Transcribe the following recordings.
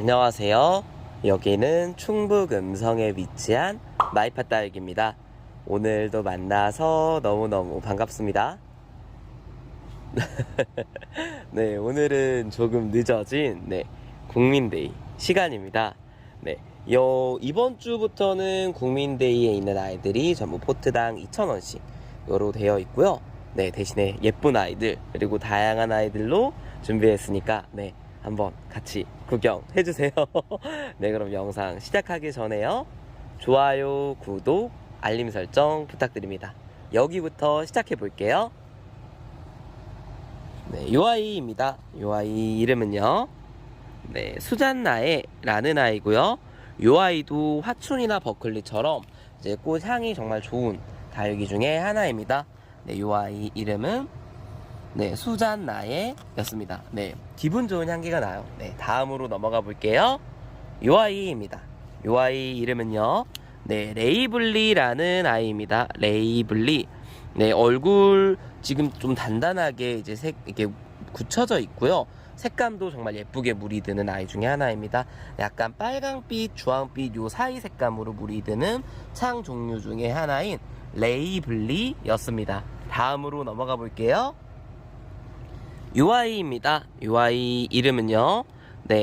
안녕하세요. 여기는 충북 음성에 위치한 마이파 딸기입니다. 오늘도 만나서 너무너무 반갑습니다. 네, 오늘은 조금 늦어진 국민데이 시간입니다. 이번 주부터는 국민데이에 있는 아이들이 전부 포트당 2,000원씩으로 되어 있고요. 대신에 예쁜 아이들 그리고 다양한 아이들로 준비했으니까 한번 같이 구경해주세요. 그럼 영상 시작하기 전에요, 좋아요, 구독, 알림 설정 부탁드립니다. 여기부터 시작해 볼게요. 요 아이입니다. 요 아이 이름은요, 수잔나에 라는 아이고요. 요 아이도 화춘이나 버클리처럼 이제 꽃향이 정말 좋은 다육이 중에 하나입니다. 요 아이 이름은 수잔나에 였습니다. 기분 좋은 향기가 나요. 다음으로 넘어가 볼게요. 요 아이입니다. 요 아이 이름은요, 레이블리라는 아이입니다. 레이블리. 얼굴 지금 좀 단단하게 이제 이렇게 굳혀져 있고요. 색감도 정말 예쁘게 물이 드는 아이 중에 하나입니다. 약간 빨강빛, 주황빛 요 사이 색감으로 물이 드는 창 종류 중에 하나인 레이블리였습니다. 다음으로 넘어가 볼게요. 요 아이입니다. 요 아이 이름은요,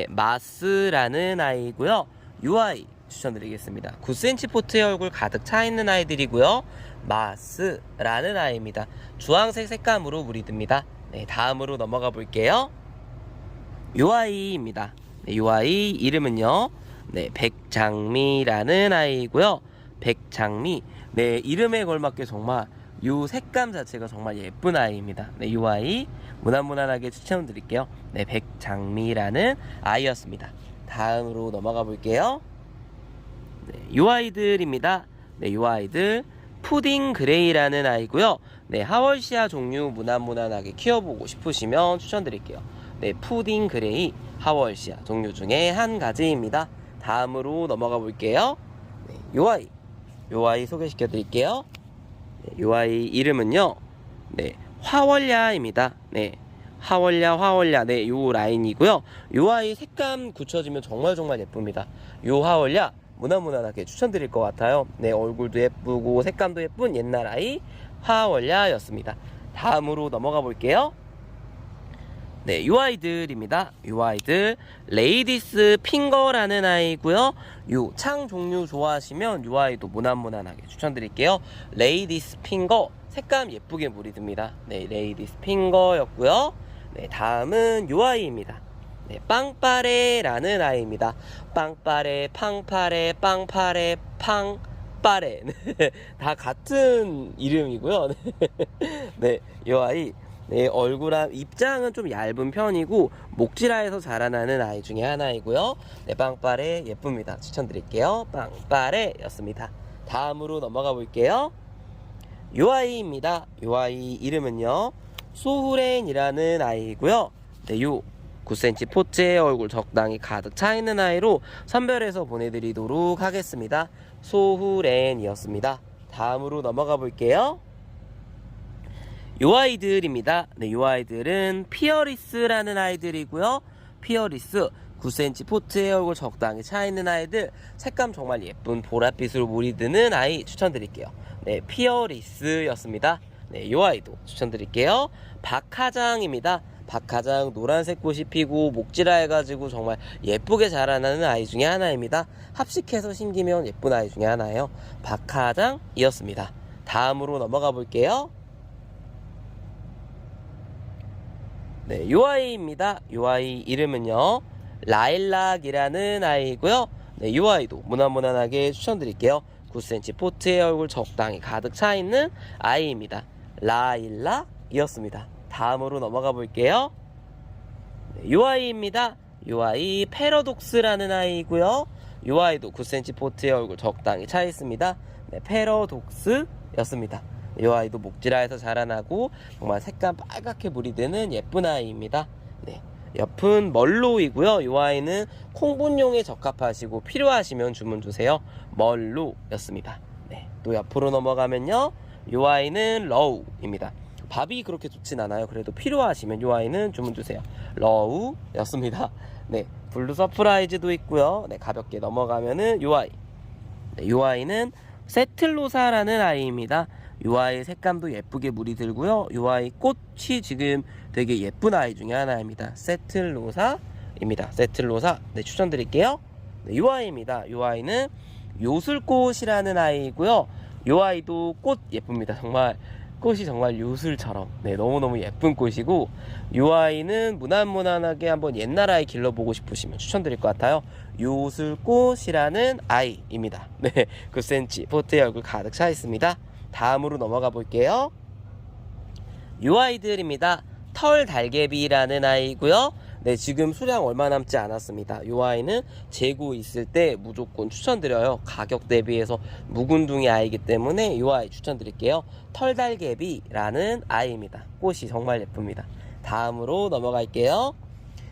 마스라는 아이고요. 요 아이 추천드리겠습니다. 9cm 포트의 얼굴 가득 차 있는 아이들이고요. 마스라는 아이입니다. 주황색 색감으로 물이 듭니다. 다음으로 넘어가 볼게요. 요 아이입니다. 요 아이 이름은요, 백장미라는 아이고요. 백장미. 이름에 걸맞게 정말 요 색감 자체가 정말 예쁜 아이입니다. 요 아이 무난무난하게 추천드릴게요. 백장미라는 아이였습니다. 다음으로 넘어가 볼게요. 요 아이들입니다. 요 아이들 푸딩 그레이라는 아이고요. 하월시아 종류 무난무난하게 키워보고 싶으시면 추천드릴게요. 푸딩 그레이 하월시아 종류 중에 한 가지입니다. 다음으로 넘어가 볼게요. 요 아이 소개시켜 드릴게요. 요 아이 이름은요, 화월야입니다. 화월야 요 라인이고요. 요 아이 색감 굳혀지면 정말 예쁩니다. 요 화월야 무난무난하게 추천드릴 것 같아요. 얼굴도 예쁘고 색감도 예쁜 옛날 아이 화월야였습니다. 다음으로 넘어가 볼게요. 요 아이들입니다. 요 아이들 레이디스 핑거라는 아이고요. 요 창 종류 좋아하시면 요 아이도 무난무난하게 추천드릴게요. 레이디스 핑거 색감 예쁘게 물이 듭니다. 레이디스 핑거였고요. 다음은 요 아이입니다. 빵빠레라는 아이입니다. 빵빠레, 팡파레, 빵파레, 팡빠레. 다 같은 이름이고요. 요 아이 입장은 좀 얇은 편이고 목지라에서 자라나는 아이 중에 하나이고요. 빵빠레 예쁩니다. 추천드릴게요. 빵빠레 였습니다. 다음으로 넘어가 볼게요. 요 아이입니다. 요 아이 이름은요, 소후렌이라는 아이고요. 요 9cm 포트의 얼굴 적당히 가득 차 있는 아이로 선별해서 보내드리도록 하겠습니다. 소후렌이었습니다. 다음으로 넘어가 볼게요. 요 아이들입니다. 요 아이들은 피어리스라는 아이들이고요. 피어리스 9cm 포트의 얼굴 적당히 차 있는 아이들, 색감 정말 예쁜 보랏빛으로 물이 드는 아이 추천드릴게요. 피어리스였습니다. 요 아이도 추천드릴게요. 박하장입니다. 박하장 노란색 꽃이 피고 목지라 해가지고 정말 예쁘게 자라나는 아이 중에 하나입니다. 합식해서 심기면 예쁜 아이 중에 하나예요. 박하장이었습니다. 다음으로 넘어가 볼게요. 요 아이입니다. 요 아이 이름은요, 라일락이라는 아이고요. 요 아이도 무난무난하게 추천드릴게요. 9cm 포트의 얼굴 적당히 가득 차 있는 아이입니다. 라일락이었습니다. 다음으로 넘어가 볼게요. 요 아이입니다. 요 아이 패러독스라는 아이고요. 요 아이도 9cm 포트의 얼굴 적당히 차 있습니다. 패러독스였습니다. 요 아이도 목지라에서 자라나고 정말 색감 빨갛게 물이 드는 예쁜 아이입니다. 옆은 멀로이고요. 요 아이는 콩분용에 적합하시고 필요하시면 주문 주세요. 멀로였습니다. 또 옆으로 넘어가면요, 요 아이는 러우입니다. 밥이 그렇게 좋진 않아요. 그래도 필요하시면 요 아이는 주문 주세요. 러우였습니다. 네, 블루 서프라이즈도 있고요. 네, 가볍게 넘어가면은 요 아이. 네, 요 아이는 세틀로사라는 아이입니다. 요 아이 색감도 예쁘게 물이 들고요. 요 아이 꽃이 지금 되게 예쁜 아이 중에 하나입니다. 세틀로사입니다. 세틀로사. 네, 추천드릴게요. 네, 요 아이입니다. 요 아이는 요술꽃이라는 아이고요. 요 아이도 꽃 예쁩니다. 정말 꽃이 정말 요술처럼 네, 너무너무 예쁜 꽃이고, 요 아이는 무난무난하게 한번 옛날 아이 길러보고 싶으시면 추천드릴 것 같아요. 요술꽃이라는 아이입니다. 네, 9cm 포트에 얼굴 가득 차 있습니다. 다음으로 넘어가 볼게요. 요 아이들입니다. 털달개비라는 아이고요. 네, 지금 수량 얼마 남지 않았습니다. 요 아이는 재고 있을 때 무조건 추천드려요. 가격 대비해서 묵은둥이 아이기 때문에 요 아이 추천드릴게요. 털달개비라는 아이입니다. 꽃이 정말 예쁩니다. 다음으로 넘어갈게요.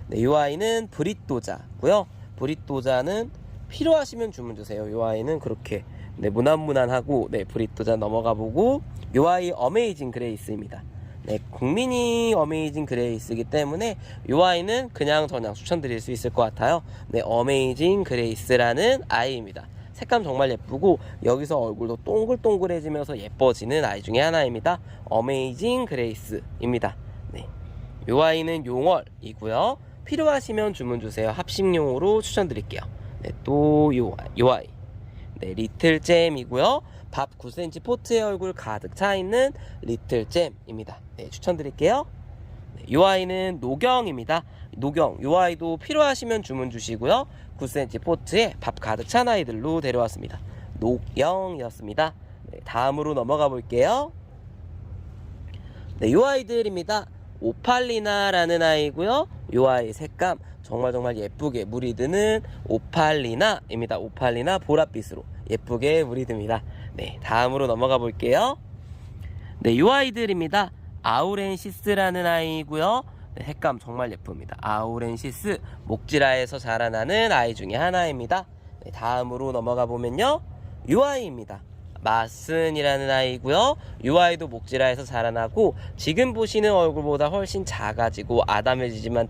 네, 요 아이는 브릿도자고요. 브릿도자는 필요하시면 주문 주세요. 요 아이는 그렇게 네, 무난무난하고, 네, 브릿도자 넘어가 보고, 요 아이 어메이징 그레이스입니다. 네, 국민이 어메이징 그레이스이기 때문에 요 아이는 그냥 저냥 추천드릴 수 있을 것 같아요. 네, 어메이징 그레이스라는 아이입니다. 색감 정말 예쁘고 여기서 얼굴도 동글동글해지면서 예뻐지는 아이 중에 하나입니다. 어메이징 그레이스입니다. 네, 요 아이는 용월이고요. 필요하시면 주문 주세요. 합식용으로 추천드릴게요. 네, 또 요 아이. 네, 리틀잼이고요. 밥 9cm 포트의 얼굴 가득 차있는 리틀잼입니다. 네, 추천드릴게요. 네, 이 아이는 노경입니다. 노경, 이 아이도 필요하시면 주문 주시고요. 9cm 포트에 밥 가득 찬 아이들로 데려왔습니다. 노경이었습니다. 네, 다음으로 넘어가 볼게요. 네, 이 아이들입니다. 오팔리나라는 아이고요. 이 아이 색감 정말 예쁘게 물이 드는 오팔리나입니다. 오팔리나 보랏빛으로 예쁘게 물이 듭니다. 네, 다음으로 넘어가 볼게요. 네, 이 아이들입니다. 아우렌시스라는 아이고요. 네, 색감 정말 예쁩니다. 아우렌시스, 목지라에서 자라나는 아이 중에 하나입니다. 네, 다음으로 넘어가 보면요, 이 아이입니다. 마슨이라는 아이고요. 이 아이도 목지라에서 자라나고 지금 보시는 얼굴보다 훨씬 작아지고 아담해지지만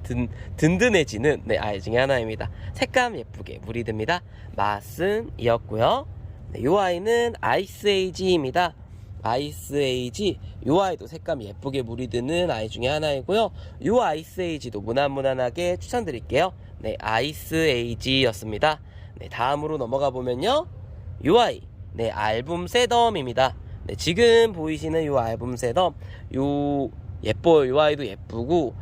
든든해지는 네, 아이 중에 하나입니다. 색감 예쁘게 물이 듭니다. 마슨이었고요. 네, 이 아이는 아이스에이지입니다. 아이스에이지, 이 아이도 색감 예쁘게 물이 드는 아이 중에 하나이고요. 이 아이스에이지도 무난무난하게 추천드릴게요. 네, 아이스에이지였습니다. 네, 다음으로 넘어가 보면요, 이 아이. 네, 알붐 세덤입니다. 네, 지금 보이시는 이 알붐 세덤, 예뻐요. 이 아이도 예쁘고,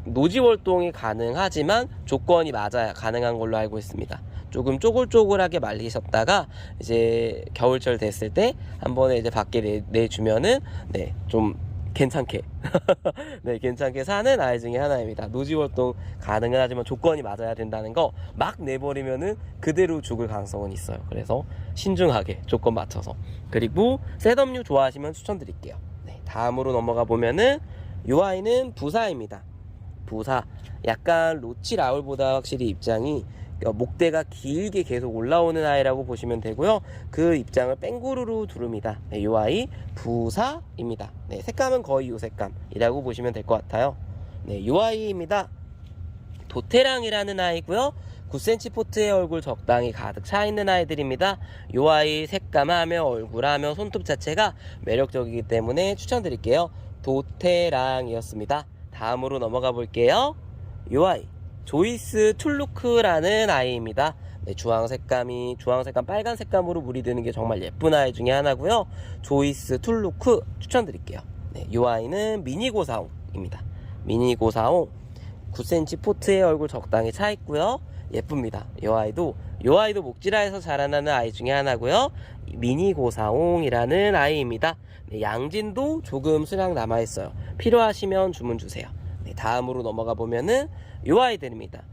노지 월동이 가능하지만 조건이 맞아야 가능한 걸로 알고 있습니다. 조금 쪼글쪼글하게 말리셨다가 이제 겨울철 됐을 때 한 번에 이제 밖에 내주면은 네, 좀 괜찮게 네, 괜찮게 사는 아이 중에 하나입니다. 노지 월동 가능은 하지만 조건이 맞아야 된다는 거 막 내버리면은 그대로 죽을 가능성은 있어요. 그래서 신중하게 조건 맞춰서. 그리고 셋업류 좋아하시면 추천드릴게요. 네, 다음으로 넘어가 보면은 이 아이는 부사입니다. 부사, 약간 로치 라울보다 확실히 입장이 목대가 길게 계속 올라오는 아이라고 보시면 되고요. 그 입장을 뺑구르르 두릅니다. 네, 이 아이 부사입니다. 네, 색감은 거의 이 색감이라고 보시면 될 것 같아요. 네, 이 아이입니다. 도테랑이라는 아이고요. 9cm 포트의 얼굴 적당히 가득 차 있는 아이들입니다. 이 아이 색감하며 얼굴하며 손톱 자체가 매력적이기 때문에 추천드릴게요. 도테랑이었습니다. 다음으로 넘어가 볼게요. 이 아이 조이스 툴루크라는 아이입니다. 네, 주황 색감 빨간 색감으로 물이 드는 게 정말 예쁜 아이 중에 하나고요. 조이스 툴루크 추천드릴게요. 네, 이 아이는 미니고사옹입니다. 미니고사옹 9cm 포트의 얼굴 적당히 차 있고요. 예쁩니다. 이 아이도 목지라에서 자라나는 아이 중에 하나고요. 미니고사옹이라는 아이입니다. 네, 양진도 조금 수량 남아 있어요. 필요하시면 주문 주세요. 네, 다음으로 넘어가 보면은 이 아이들입니다.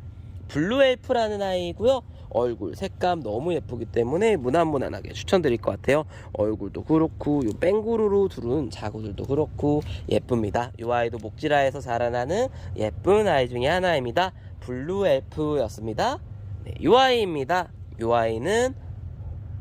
블루엘프라는 아이고요. 얼굴 색감 너무 예쁘기 때문에 무난무난하게 추천드릴 것 같아요. 얼굴도 그렇고 요 뺑구르르 두른 자구들도 그렇고 예쁩니다. 이 아이도 목지라에서 자라나는 예쁜 아이 중에 하나입니다. 블루엘프였습니다. 네, 이 아이입니다. 이 아이는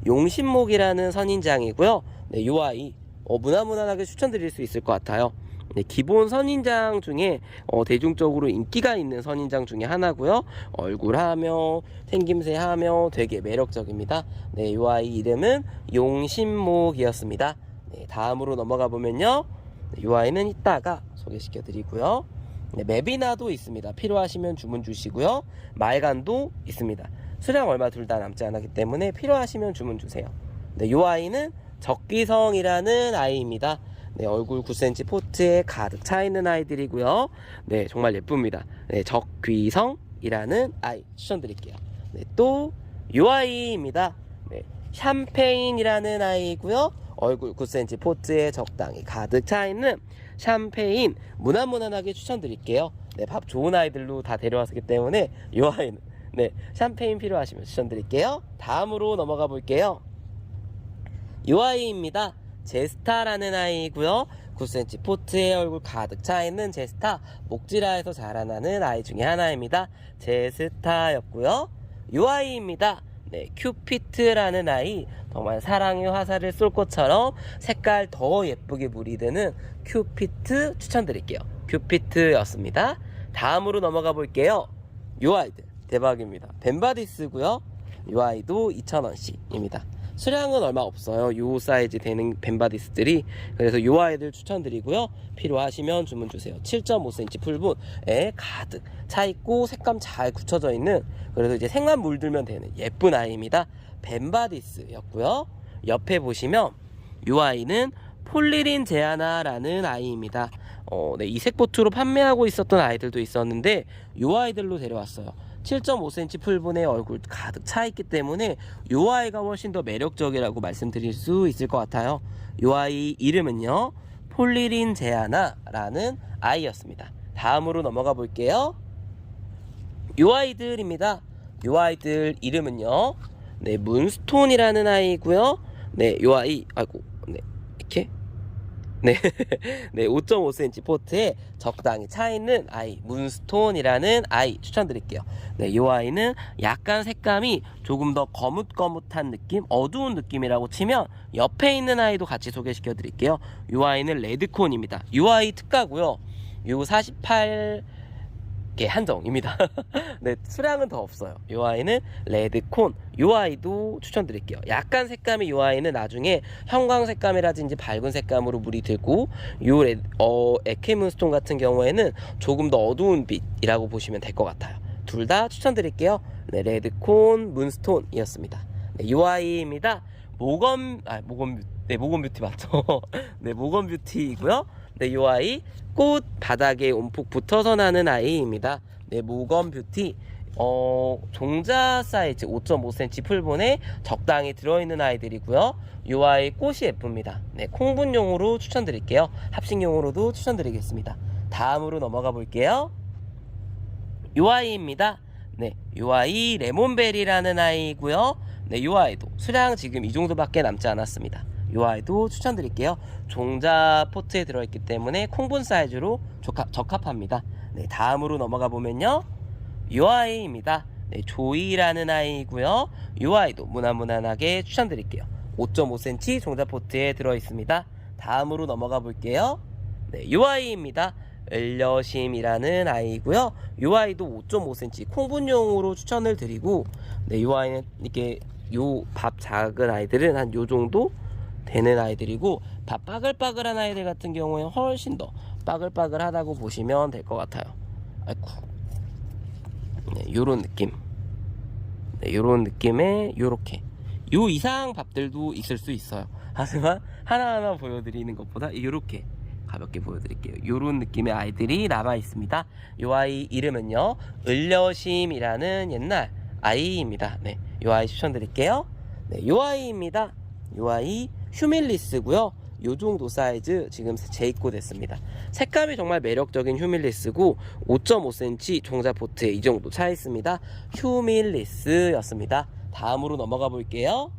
용신목이라는 선인장이고요. 네, 이 아이 무난무난하게 추천드릴 수 있을 것 같아요. 네, 기본 선인장 중에 대중적으로 인기가 있는 선인장 중에 하나고요. 얼굴하며 생김새하며 되게 매력적입니다. 네, 이 아이 이름은 용신목이었습니다. 네, 다음으로 넘어가 보면요. 네, 이 아이는 이따가 소개시켜 드리고요. 네, 맵이나도 있습니다. 필요하시면 주문 주시고요. 말간도 있습니다. 수량 얼마 둘 다 남지 않았기 때문에 필요하시면 주문 주세요. 네, 이 아이는 적귀성이라는 아이입니다. 네, 얼굴 9cm 포트에 가득 차 있는 아이들이고요. 네, 정말 예쁩니다. 네, 적귀성이라는 아이 추천드릴게요. 네, 또 이 아이입니다. 네, 샴페인이라는 아이고요. 얼굴 9cm 포트에 적당히 가득 차 있는 샴페인 무난무난하게 추천드릴게요. 네, 밥 좋은 아이들로 다 데려왔기 때문에 이 아이는 네, 샴페인 필요하시면 추천드릴게요. 다음으로 넘어가 볼게요. 이 아이입니다. 제스타라는 아이고요. 9cm 포트에 얼굴 가득 차 있는 제스타, 목지라에서 자라나는 아이 중에 하나입니다. 제스타였고요. 이 아이입니다. 네, 큐피트라는 아이, 정말 사랑의 화살을 쏠 것처럼 색깔 더 예쁘게 물이 드는 큐피트 추천드릴게요. 큐피트였습니다. 다음으로 넘어가 볼게요. 이 아이들 대박입니다. 벤바디스고요. 이 아이도 2,000원씩입니다. 수량은 얼마 없어요. 요 사이즈 되는 벤바디스들이. 그래서 요 아이들 추천드리고요. 필요하시면 주문 주세요. 7.5cm 풀분에 가득 차 있고 색감 잘 굳혀져 있는, 그래서 이제 색만 물들면 되는 예쁜 아이입니다. 벤바디스였고요. 옆에 보시면 요 아이는 폴리린 제아나라는 아이입니다. 네, 이색 보트로 판매하고 있었던 아이들도 있었는데 요 아이들로 데려왔어요. 7.5cm 풀분에 얼굴 가득 차 있기 때문에 요 아이가 훨씬 더 매력적이라고 말씀드릴 수 있을 것 같아요. 요 아이 이름은요, 폴리린 제아나라는 아이였습니다. 다음으로 넘어가 볼게요. 요 아이들입니다. 요 아이들 이름은요, 네, 문스톤이라는 아이고요. 네, 요 아이, 아이고, 네, 이렇게 네, 네, 5.5cm 포트에 적당히 차 있는 아이, 문스톤이라는 아이 추천드릴게요. 네, 이 아이는 약간 색감이 조금 더 거뭇거뭇한 느낌, 어두운 느낌이라고 치면 옆에 있는 아이도 같이 소개시켜 드릴게요. 이 아이는 레드콘입니다. 이 아이 특가고요. 요 48개 한정입니다. 네, 수량은 더 없어요. 이 아이는 레드콘, 이 아이도 추천드릴게요. 약간 색감이 이 아이는 나중에 형광 색감이라든지 밝은 색감으로 물이 들고, 요 에케문스톤 같은 경우에는 조금 더 어두운 빛이라고 보시면 될 것 같아요. 둘 다 추천드릴게요. 네, 레드콘, 문스톤이었습니다. 네, 이 아이입니다. 모건 뷰티 맞죠? 네, 모건 뷰티이고요. 네, 이 아이 꽃 바닥에 움푹 붙어서 나는 아이입니다. 네, 모건 뷰티. 종자 사이즈 5.5cm 풀본에 적당히 들어있는 아이들이고요. 이 아이 꽃이 예쁩니다. 네, 콩분용으로 추천드릴게요. 합식용으로도 추천드리겠습니다. 다음으로 넘어가 볼게요. 이 아이입니다. 네, 이 아이 레몬베리라는 아이고요. 네, 이 아이도 수량 지금 이 정도밖에 남지 않았습니다. 이 아이도 추천드릴게요. 종자 포트에 들어있기 때문에 콩분 사이즈로 적합합니다. 네, 다음으로 넘어가 보면요, 이 아이입니다. 네, 조이라는 아이고요. 이 아이도 무난무난하게 추천드릴게요. 5.5cm 종자 포트에 들어있습니다. 다음으로 넘어가 볼게요. 네, 이 아이입니다. 을려심이라는 아이고요. 이 아이도 5.5cm 콩분용으로 추천을 드리고, 네, 이 아이는 이렇게 요 밥 작은 아이들은 한 요 정도 되는 아이들이고, 밥 빠글빠글한 아이들 같은 경우에 훨씬 더 빠글빠글하다고 보시면 될 것 같아요. 아이쿠. 네, 요런 느낌. 네, 요런 느낌의 요렇게 요 이상 밥들도 있을 수 있어요. 하지만 하나하나 보여드리는 것보다 요렇게 가볍게 보여드릴게요. 요런 느낌의 아이들이 남아 있습니다. 요 아이 이름은요, 을려심이라는 옛날 아이입니다. 네, 요 아이 추천드릴게요. 네, 요 아이입니다. 요 아이 휴밀리스고요. 요 정도 사이즈 지금 재입고 됐습니다. 색감이 정말 매력적인 휴밀리스고 5.5cm 종자 포트에 이 정도 차 있습니다. 휴밀리스였습니다. 다음으로 넘어가 볼게요.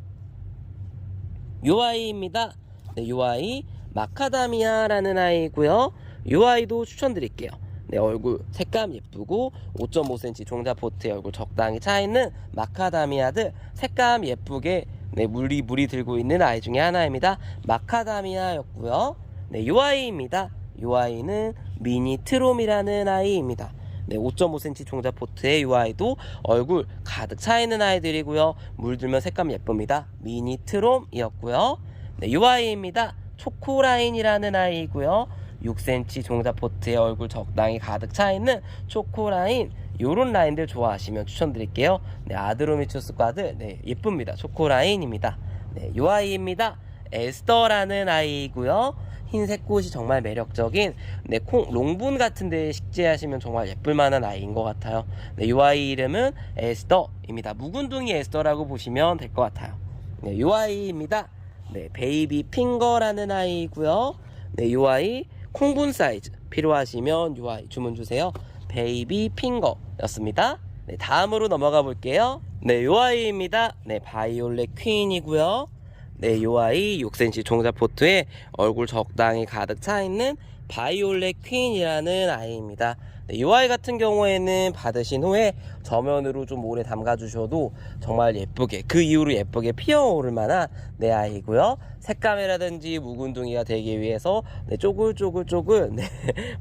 요 아이입니다. 네, 요 아이 마카다미아라는 아이고요. 요 아이도 추천드릴게요. 네, 얼굴 색감 예쁘고 5.5cm 종자 포트에 얼굴 적당히 차 있는 마카다미아들, 색감 예쁘게 네, 물이 들고 있는 아이 중에 하나입니다. 마카다미아였고요. 네, 요 아이입니다. 이 아이는 미니 트롬이라는 아이입니다. 네, 5.5cm 종자포트의 이 아이도 얼굴 가득 차 있는 아이들이고요. 물들면 색감 예쁩니다. 미니 트롬이었고요. 네, 이 아이입니다. 초코라인이라는 아이이고요. 6cm 종자포트의 얼굴 적당히 가득 차 있는 초코라인, 요런 라인들 좋아하시면 추천드릴게요. 네, 아드로미추스 과들, 네, 예쁩니다. 초코라인입니다. 네, 이 아이입니다. 에스더라는 아이이고요. 흰색 꽃이 정말 매력적인, 네, 롱분 같은데 식재하시면 정말 예쁠만한 아이인 것 같아요. 네, 이 아이 이름은 에스더입니다. 묵은둥이 에스더라고 보시면 될 것 같아요. 네, 이 아이입니다. 네, 베이비 핑거라는 아이이고요. 네, 이 아이 콩분 사이즈 필요하시면 이 아이 주문 주세요. 베이비 핑거였습니다. 네, 다음으로 넘어가 볼게요. 네, 이 아이입니다. 네, 바이올렛 퀸이고요. 네, 이 아이 6cm 종자포트에 얼굴 적당히 가득 차 있는 바이올렛 퀸이라는 아이입니다. 네, 이 아이 같은 경우에는 받으신 후에 저면으로 좀 오래 담가 주셔도 정말 예쁘게, 그 이후로 예쁘게 피어오를 만한 네, 아이고요. 색감이라든지 묵은둥이가 되기 위해서 네, 쪼글쪼글 네,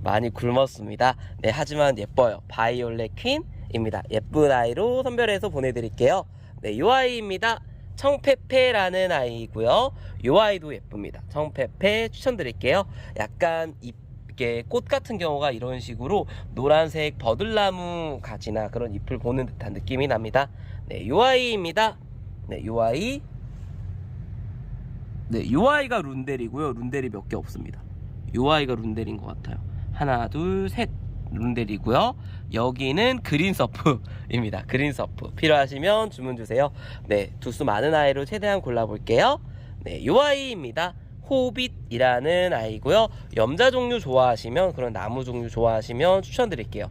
많이 굶었습니다. 네, 하지만 예뻐요. 바이올렛 퀸입니다. 예쁜 아이로 선별해서 보내드릴게요. 네, 이 아이입니다. 청페페라는 아이고요. 이 아이도 예쁩니다. 청페페 추천드릴게요. 약간 이게 꽃 같은 경우가 이런 식으로 노란색 버들나무 가지나 그런 잎을 보는 듯한 느낌이 납니다. 네, 이 아이입니다. 네, 이 아이. 네, 이 아이가 룬델이고요. 룬델이 몇 개 없습니다. 이 아이가 룬델인 것 같아요. 하나, 둘, 셋. 룬델이고요. 여기는 그린서프입니다. 그린서프 필요하시면 주문 주세요. 네, 두수 많은 아이로 최대한 골라볼게요. 네, 이 아이입니다. 호빗이라는 아이고요. 염자 종류 좋아하시면, 그런 나무 종류 좋아하시면 추천드릴게요.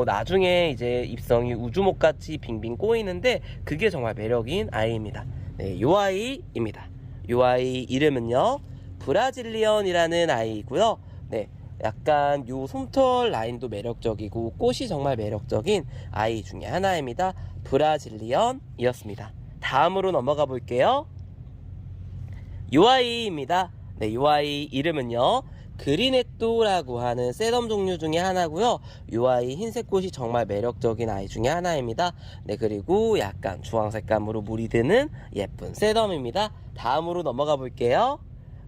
나중에 이제 잎성이 우주목같이 빙빙 꼬이는데 그게 정말 매력인 아이입니다. 네, 이 아이입니다. 이 아이 이름은요, 브라질리언이라는 아이고요. 네, 약간 요 솜털 라인도 매력적이고 꽃이 정말 매력적인 아이 중에 하나입니다. 브라질리언이었습니다. 다음으로 넘어가 볼게요. 이 아이입니다. 네, 이 아이 이름은요, 그리네또라고 하는 세덤 종류 중에 하나고요. 이 아이 흰색 꽃이 정말 매력적인 아이 중에 하나입니다. 네, 그리고 약간 주황색감으로 물이 드는 예쁜 세덤입니다. 다음으로 넘어가 볼게요.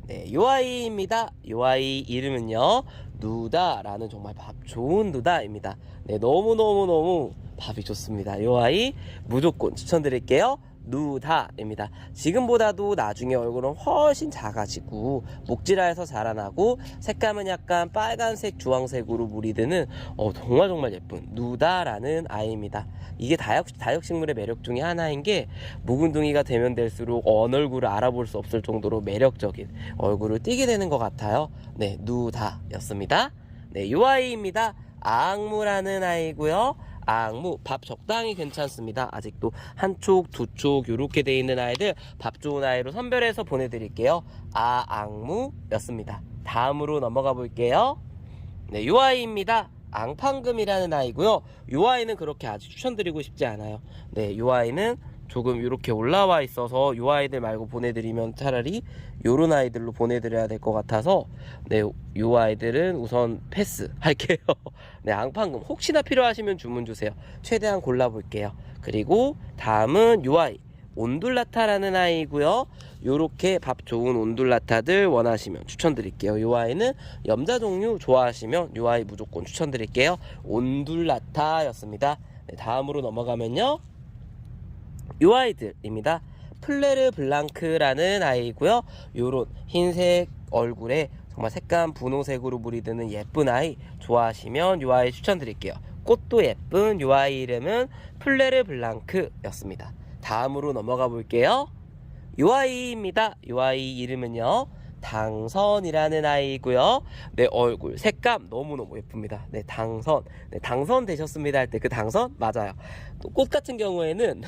네, 이 아이입니다. 이 아이 이름은요, 누다라는 정말 밥 좋은 누다입니다. 네, 너무너무 밥이 좋습니다. 이 아이 무조건 추천드릴게요. 누다입니다. 지금보다도 나중에 얼굴은 훨씬 작아지고 목질화해서 자라나고 색감은 약간 빨간색 주황색으로 물이 드는 정말 예쁜 누다라는 아이입니다. 이게 다육식물의 매력 중에 하나인 게, 묵은둥이가 되면 될수록 얼굴을 알아볼 수 없을 정도로 매력적인 얼굴을 띠게 되는 것 같아요. 네, 누다였습니다. 네, 이 아이입니다. 아악무라는 아이고요. 아악무 밥 적당히 괜찮습니다. 아직도 한쪽 두쪽 요렇게 돼 있는 아이들 밥 좋은 아이로 선별해서 보내드릴게요. 아악무였습니다. 다음으로 넘어가 볼게요. 네, 이 아이입니다. 앙팡금이라는 아이고요. 이 아이는 그렇게 아주 추천드리고 싶지 않아요. 네, 이 아이는 조금 이렇게 올라와 있어서 이 아이들 말고 보내드리면 차라리 요런 아이들로 보내드려야 될 것 같아서, 네, 이 아이들은 우선 패스 할게요. 네, 앙팡금 혹시나 필요하시면 주문 주세요. 최대한 골라볼게요. 그리고 다음은 이 아이 온둘라타라는 아이고요. 요렇게 밥 좋은 온둘라타들 원하시면 추천드릴게요. 이 아이는 염자 종류 좋아하시면 이 아이 무조건 추천드릴게요. 온둘라타였습니다. 네, 다음으로 넘어가면요, 이 아이들입니다. 플레르 블랑크라는 아이고요. 요런 흰색 얼굴에 정말 색감 분홍색으로 물이 드는 예쁜 아이 좋아하시면 이 아이 추천드릴게요. 꽃도 예쁜 이 아이 이름은 플레르 블랑크였습니다. 다음으로 넘어가 볼게요. 이 아이입니다. 이 아이 이름은요, 당선이라는 아이고요. 네, 얼굴 색감 너무너무 예쁩니다. 네, 당선. 네, 당선 되셨습니다 할 때 그 당선 맞아요. 또 꽃 같은 경우에는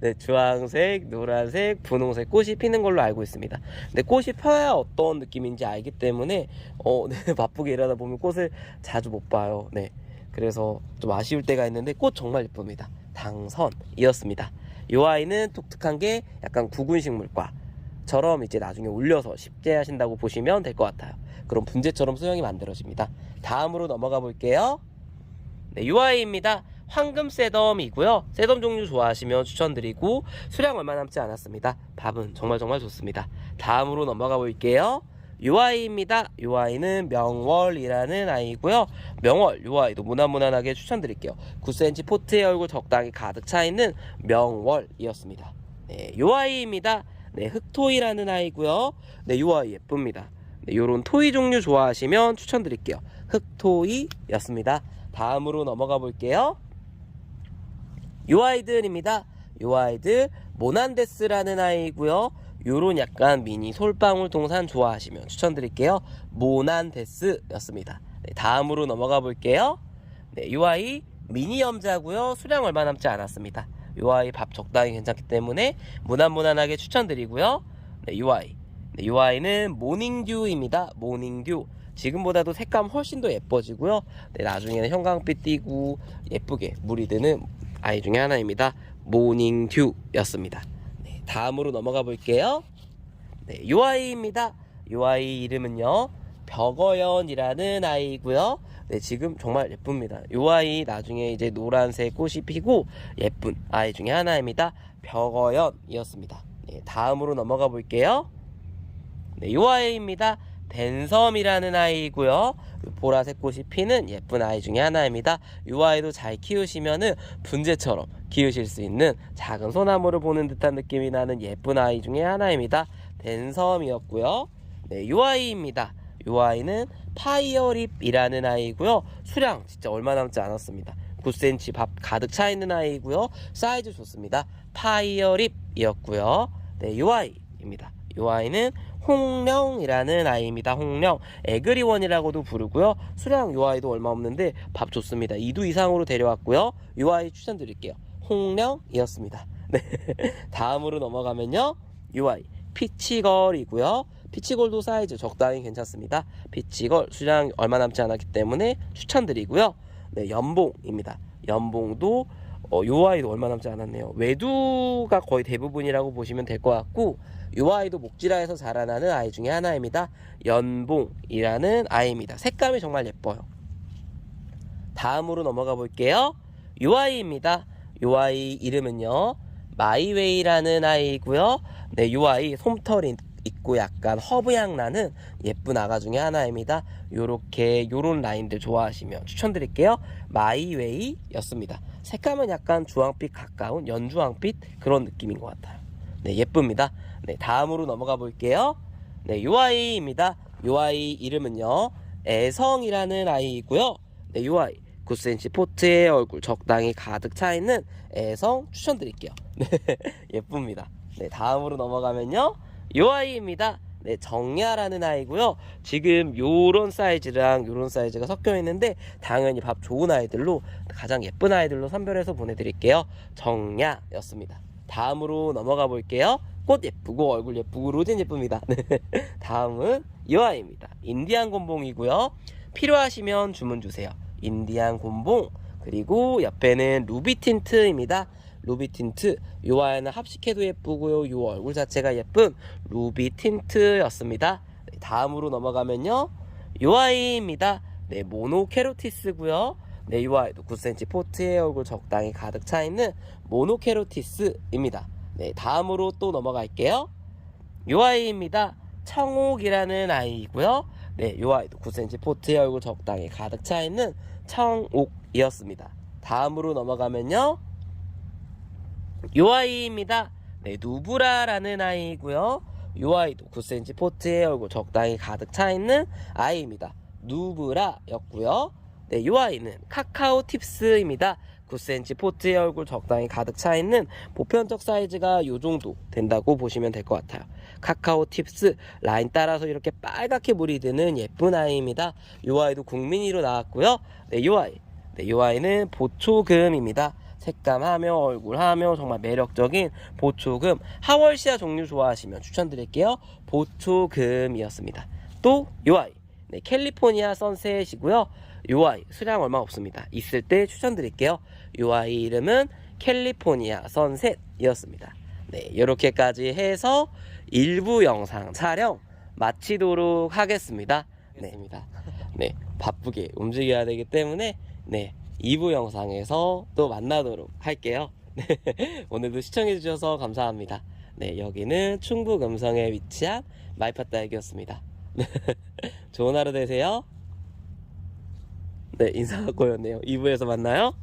네, 주황색, 노란색, 분홍색 꽃이 피는 걸로 알고 있습니다. 근데 꽃이 펴야 어떤 느낌인지 알기 때문에 네, 바쁘게 일하다 보면 꽃을 자주 못 봐요. 네, 그래서 좀 아쉬울 때가 있는데 꽃 정말 예쁩니다. 당선이었습니다. 이 아이는 독특한 게 약간 구근식물과 처럼 이제 나중에 올려서 식재하신다고 보시면 될 것 같아요. 그럼 분재처럼 수영이 만들어집니다. 다음으로 넘어가 볼게요. 네, UI입니다. 황금 셋덤이고요. 셋덤 종류 좋아하시면 추천드리고 수량 얼마 남지 않았습니다. 밥은 정말 좋습니다. 다음으로 넘어가 볼게요. UI입니다. UI는 명월이라는 아이고요. 명월 UI도 무난무난하게 추천드릴게요. 9cm 포트의 얼굴 적당히 가득 차 있는 명월이었습니다. 네, UI입니다. 네, 흑토이라는 아이고요. 네, UI 예쁩니다. 네, 요런 토이 종류 좋아하시면 추천드릴게요. 흑토이였습니다. 다음으로 넘어가 볼게요. UI들입니다. UI들 모난데스라는 아이고요. 요런 약간 미니 솔방울 동산 좋아하시면 추천드릴게요. 모난데스였습니다. 네, 다음으로 넘어가 볼게요. 네, UI 미니 염자고요. 수량 얼마 남지 않았습니다. UI 밥 적당히 괜찮기 때문에 무난무난하게 추천드리고요. 네, UI. 네, UI는 모닝듀입니다. 모닝듀. 지금보다도 색감 훨씬 더 예뻐지고요. 네, 나중에는 형광빛 띄고 예쁘게 물이 드는 아이 중에 하나입니다. 모닝듀였습니다. 네, 다음으로 넘어가 볼게요. 네, UI입니다. UI 이름은요, 벽어연이라는 아이고요. 네, 지금 정말 예쁩니다. UI 나중에 이제 노란색 꽃이 피고 예쁜 아이 중에 하나입니다. 벽어연이었습니다. 네, 다음으로 넘어가 볼게요. 네, UI입니다. 댄섬이라는 아이고요. 보라색 꽃이 피는 예쁜 아이 중에 하나입니다. UI도 잘 키우시면은 분재처럼 키우실 수 있는 작은 소나무를 보는 듯한 느낌이 나는 예쁜 아이 중에 하나입니다. 댄섬이었고요. 네, UI입니다. UI는 파이어립이라는 아이고요. 수량 진짜 얼마 남지 않았습니다. 9cm 밥 가득 차 있는 아이고요. 사이즈 좋습니다. 파이어립이었고요. 네, UI입니다. UI는 홍령이라는 아이입니다. 홍령 에그리원이라고도 부르고요. 수량 UI도 얼마 없는데 밥 좋습니다. 2두 이상으로 데려왔고요. UI 추천드릴게요. 홍령이었습니다. 네. 다음으로 넘어가면요, UI 피치걸이고요. 피치걸도 사이즈 적당히 괜찮습니다. 피치걸 수량 얼마 남지 않았기 때문에 추천드리고요. 네, 연봉입니다. 연봉도 UI도 얼마 남지 않았네요. 외두가 거의 대부분이라고 보시면 될 것 같고, UI도 목지라에서 자라나는 아이 중에 하나입니다. 연봉이라는 아이입니다. 색감이 정말 예뻐요. 다음으로 넘어가 볼게요. UI입니다. UI 이름은요, 마이웨이라는 아이고요. 네, UI 솜털이 있고 약간 허브향 나는 예쁜 아가 중에 하나입니다. 요런 라인들 좋아하시면 추천드릴게요. 마이웨이였습니다. 색감은 약간 주황빛 가까운 연주황빛 그런 느낌인 것 같아요. 네, 예쁩니다. 네, 다음으로 넘어가 볼게요. 네, UI입니다. UI 이름은요, 애성이라는 아이이고요. 네, UI 9cm 포트의 얼굴 적당히 가득 차 있는 애성 추천드릴게요. 네, 예쁩니다. 네, 다음으로 넘어가면요, UI입니다. 네, 정야라는 아이고요. 지금 요런 사이즈랑 요런 사이즈가 섞여 있는데 당연히 밥 좋은 아이들로 가장 예쁜 아이들로 선별해서 보내드릴게요. 정야였습니다. 다음으로 넘어가 볼게요. 꽃 예쁘고 얼굴 예쁘고 로젠 예쁩니다. 네. 다음은 UI입니다. 인디안 곤봉이고요. 필요하시면 주문 주세요. 인디안 곤봉. 그리고 옆에는 루비 틴트입니다. 루비 틴트. UI는 합식해도 예쁘고요. 요 얼굴 자체가 예쁜 루비 틴트였습니다. 네, 다음으로 넘어가면요, UI입니다. 네, 모노케로티스고요. 네, UI도 9cm 포트의 얼굴 적당히 가득 차 있는 모노케로티스입니다. 네, 다음으로 또 넘어갈게요. UI입니다. 청옥이라는 아이이고요. 네, UI도 9cm 포트의 얼굴 적당히 가득 차 있는 청옥이었습니다. 다음으로 넘어가면요, UI입니다. 네, 누브라라는 아이이고요. UI도 9cm 포트의 얼굴 적당히 가득 차 있는 아이입니다. 누브라였고요. 네, UI는 카카오 팁스입니다. 9cm 포트의 얼굴 적당히 가득 차 있는 보편적 사이즈가 요 정도 된다고 보시면 될 것 같아요. 카카오 팁스 라인 따라서 이렇게 빨갛게 물이 드는 예쁜 아이입니다. UI도 국민이로 나왔고요. 네, UI는 보초금입니다. 색감하며 얼굴하며 정말 매력적인 보초금, 하월시아 종류 좋아하시면 추천드릴게요. 보초금이었습니다. 또 UI, 네, 캘리포니아 선셋이고요. UI 수량 얼마 없습니다. 있을 때 추천드릴게요. UI 이름은 캘리포니아 선셋이었습니다. 네, 이렇게까지 해서 일부 영상 촬영 마치도록 하겠습니다. 알겠습니다. 네, 바쁘게 움직여야 되기 때문에 네, 2부 영상에서 또 만나도록 할게요. 네, 오늘도 시청해주셔서 감사합니다. 네, 여기는 충북 음성에 위치한 마이파딸기였습니다. 좋은 하루 되세요. 네, 인사가 꼬였네요. 2부에서 만나요.